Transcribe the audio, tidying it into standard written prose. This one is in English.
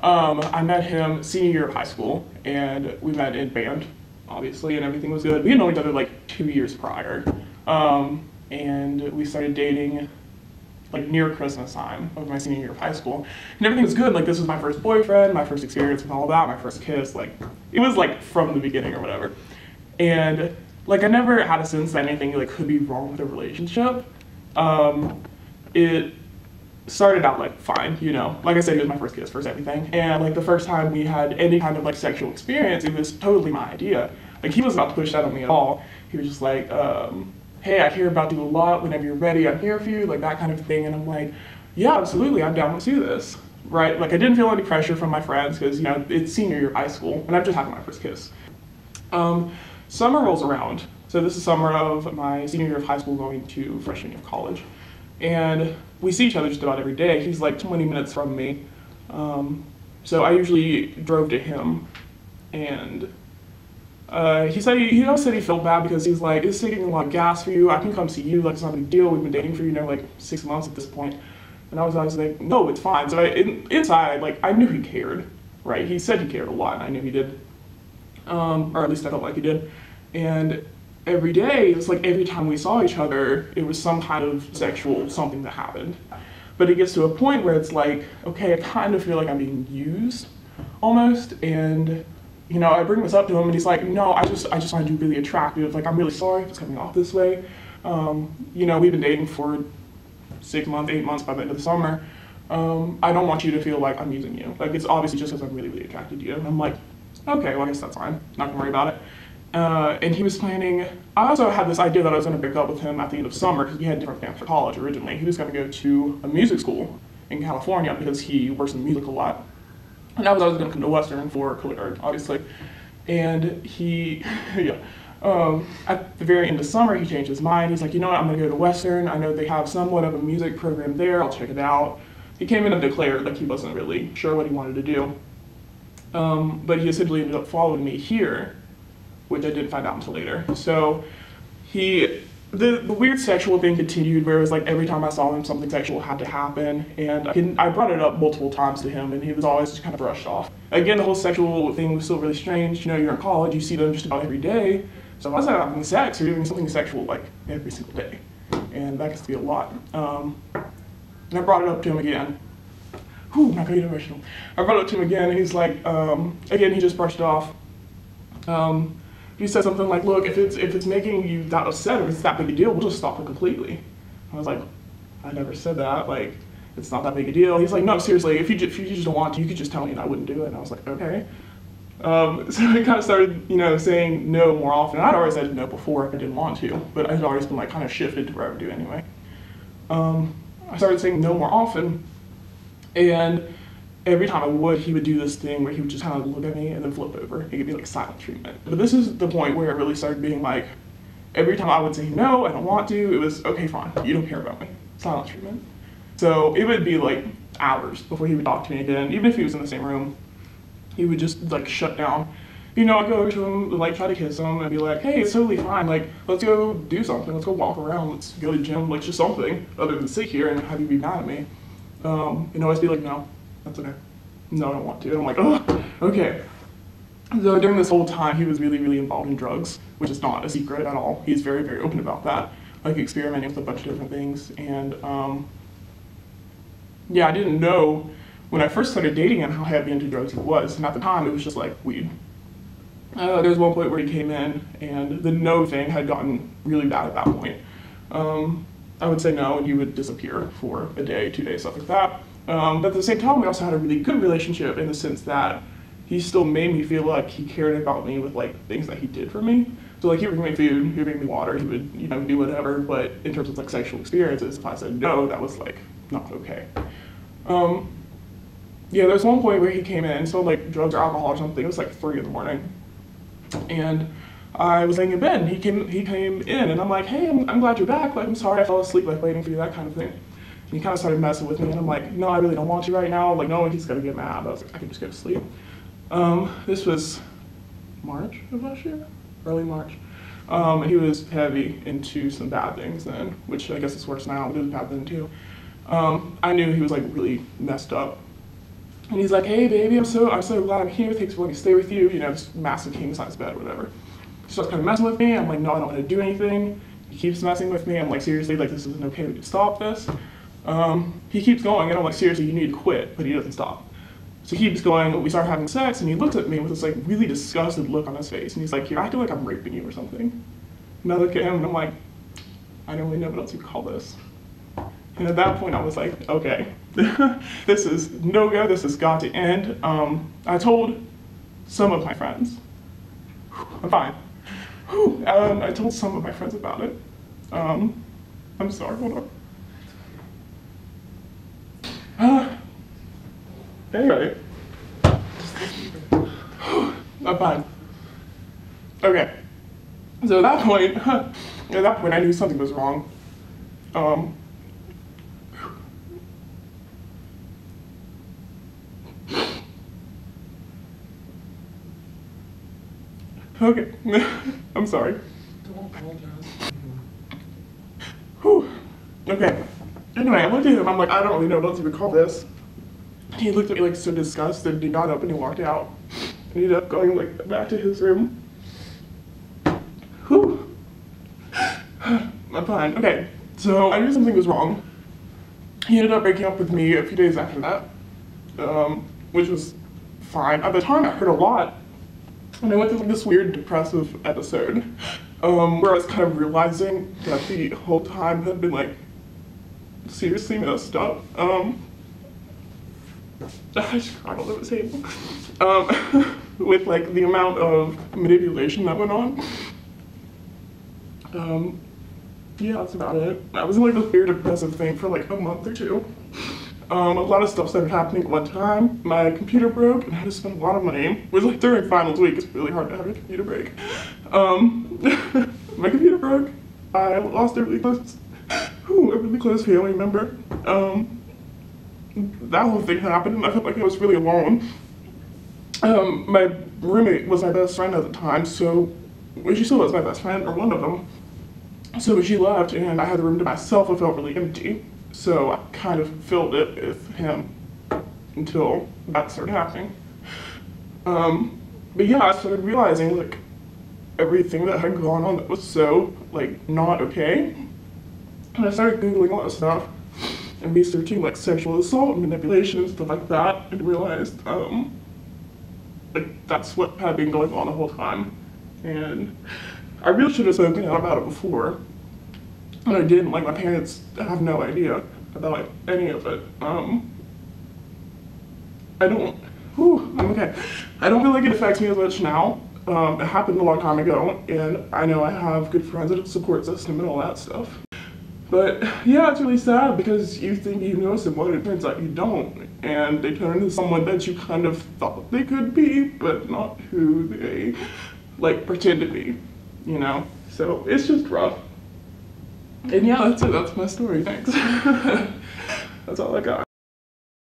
I met him senior year of high school, and we met in band, obviously, and everything was good. We had known each other like 2 years prior, and we started dating like near Christmas time of my senior year of high school, and everything was good. Like this was my first boyfriend, my first experience with all that, my first kiss. Like it was like from the beginning or whatever, and like I never had a sense that anything like could be wrong with the relationship. It started out like fine, you know. Like I said, he was my first kiss, first everything. And like the first time we had any kind of like sexual experience, it was totally my idea. Like he was not to push that on me at all. He was just like, hey, I care about you a lot. Whenever you're ready, I'm here for you, like that kind of thing. And I'm like, yeah, absolutely, I'm down to do this, right? Like I didn't feel any pressure from my friends because, you know, it's senior year of high school and I've just had my first kiss. Summer rolls around. So this is summer of my senior year of high school going to freshman year of college. And we see each other just about every day. He's like 20 minutes from me. So I usually drove to him, and he always said he felt bad because he's like, it's taking a lot of gas for you. I can come see you, like it's not a big deal. We've been dating for, you know, like 6 months at this point. And I was always like, no, it's fine. So inside, like I knew he cared, right? He said he cared a lot, and I knew he did. Or at least I felt like he did. And every day, it was like every time we saw each other, it was some kind of sexual something that happened. But it gets to a point where it's like, okay, I kind of feel like I'm being used almost. And, you know, I bring this up to him and he's like, no, I just find you really attractive. Like, I'm really sorry if it's coming off this way. You know, we've been dating for 6 months, 8 months by the end of the summer. I don't want you to feel like I'm using you. Like, it's obviously just because I'm really, really attracted to you. And I'm like, okay, well, I guess that's fine. Not gonna worry about it. And he was planning, I also had this idea that I was going to break up with him at the end of summer because we had different plans for college originally. He was going to go to a music school in California because he works in music a lot. And I was going to come to Western for career art, obviously. And he, yeah, at the very end of summer, he changed his mind. He's like, you know what, I'm going to go to Western. I know they have somewhat of a music program there. I'll check it out. He came in and declared like he wasn't really sure what he wanted to do. But he essentially ended up following me here, which I didn't find out until later. So the weird sexual thing continued where it was like every time I saw him, something sexual had to happen. And I brought it up multiple times to him and he was always just kind of brushed off. Again, the whole sexual thing was still really strange. You know, you're in college, you see them just about every day. So if I was having sex, you're doing something sexual like every single day. And that gets to be a lot. And I brought it up to him again. Whew, not gonna get emotional. I brought it up to him again and he's like, again, he just brushed it off. He said something like, look, if it's making you that upset, if it's that big a deal, we'll just stop it completely. I was like, I never said that, like, it's not that big a deal. He's like, no, seriously, if you just don't want to, you could just tell me and I wouldn't do it. And I was like, okay. So I kind of started, you know, saying no more often. I'd already said no before if I didn't want to, but I'd always been like kind of shifted to where I would do anyway. I started saying no more often, and every time I would, he would do this thing where he would just kind of look at me and then flip over. It could be like silent treatment. But this is the point where it really started being like, every time I would say no, I don't want to, it was, okay, fine, you don't care about me. Silent treatment. So it would be like hours before he would talk to me again. Even if he was in the same room, he would just like shut down. You know, I'd go over to him, like try to kiss him and be like, hey, it's totally fine. Like, let's go do something. Let's go walk around. Let's go to the gym. Like, just something other than sit here and have you be mad at me. And always be like, no. That's okay. No, I don't want to. And I'm like, oh, okay. So during this whole time, he was really, really involved in drugs, which is not a secret at all. He's very, very open about that, like experimenting with a bunch of different things. And yeah, I didn't know when I first started dating him how heavy into drugs he was. And at the time, it was just like weed. There was one point where he came in, and the no thing had gotten really bad at that point. I would say no, and he would disappear for a day, 2 days, stuff like that. But at the same time, we also had a really good relationship in the sense that he still made me feel like he cared about me with like things that he did for me. So like he would bring me food, he would bring me water, he would, you know, do whatever. But in terms of like sexual experiences, if I said no, that was like not okay. Yeah, there was one point where he came in, so like drugs or alcohol or something. It was like 3 in the morning, and I was laying in bed. And he came in, and I'm like, hey, I'm glad you're back. Like I'm sorry I fell asleep like waiting for you, that kind of thing. And he kind of started messing with me, and I'm like, no, I really don't want you right now. Like, no, he's gonna get mad. I was like, I can just go to sleep. This was March of last year, early March. He was heavy into some bad things then, which I guess is worse now, but it was bad then too. I knew he was like really messed up. And he's like, hey baby, I'm so glad I'm here. Thanks for letting me stay with you. You know, this massive king size bed, whatever. He starts kind of messing with me. I'm like, no, I don't want to do anything. He keeps messing with me. I'm like, seriously, like this isn't okay. We need to stop this. He keeps going, and I'm like, seriously, you need to quit. But he doesn't stop. So he keeps going. We start having sex, and he looks at me with this like really disgusted look on his face, and he's like, you're acting like I'm raping you or something. And I look at him, and I'm like, I don't really know what else you call this. And at that point, I was like, okay, this is no go, this has got to end. I told some of my friends. I'm fine. I told some of my friends about it. I'm sorry, hold on. Anyway. I'm fine. Okay. So at that point, I knew something was wrong. Okay, I'm sorry. Don't apologize. Whew. Okay. Anyway, I looked at him, I'm like, I don't really know what else you would call this. He looked at me like so disgusted, he got up and he walked out. He ended up going like back to his room. Whew. I'm fine. Okay, so I knew something was wrong. He ended up breaking up with me a few days after that, which was fine. At the time, I heard a lot. And I went through like this weird depressive episode, where I was kind of realizing that the whole time had been like seriously messed up. I just cried all over the table. With like the amount of manipulation that went on. Yeah, that's about it. I was in like this weird depressive thing for like a month or two. A lot of stuff started happening at one time. My computer broke and I had to spend a lot of money. It was like during finals week, it's really hard to have a computer break. My computer broke. I lost a really close family member. That whole thing happened and I felt like I was really alone. My roommate was my best friend at the time, so she still was my best friend, or one of them. So she left and I had the room to myself. I felt really empty. So I kind of filled it with him until that started happening. But yeah, I started realizing like everything that had gone on that was so like not okay. And I started Googling a lot of stuff and researching like sexual assault and manipulation and stuff like that, and realized like that's what had been going on the whole time. And I really should have spoken out about it before. And I didn't. Like, my parents have no idea about any of it. I'm okay. I don't feel like it affects me as much now. It happened a long time ago, and I know I have good friends that support system and all that stuff. But yeah, it's really sad because you think you know someone and it turns out you don't. And they turn into someone that you kind of thought they could be, but not who they like pretend to be, you know? So it's just rough. And yeah, that's it. That's my story. Thanks. That's all I got.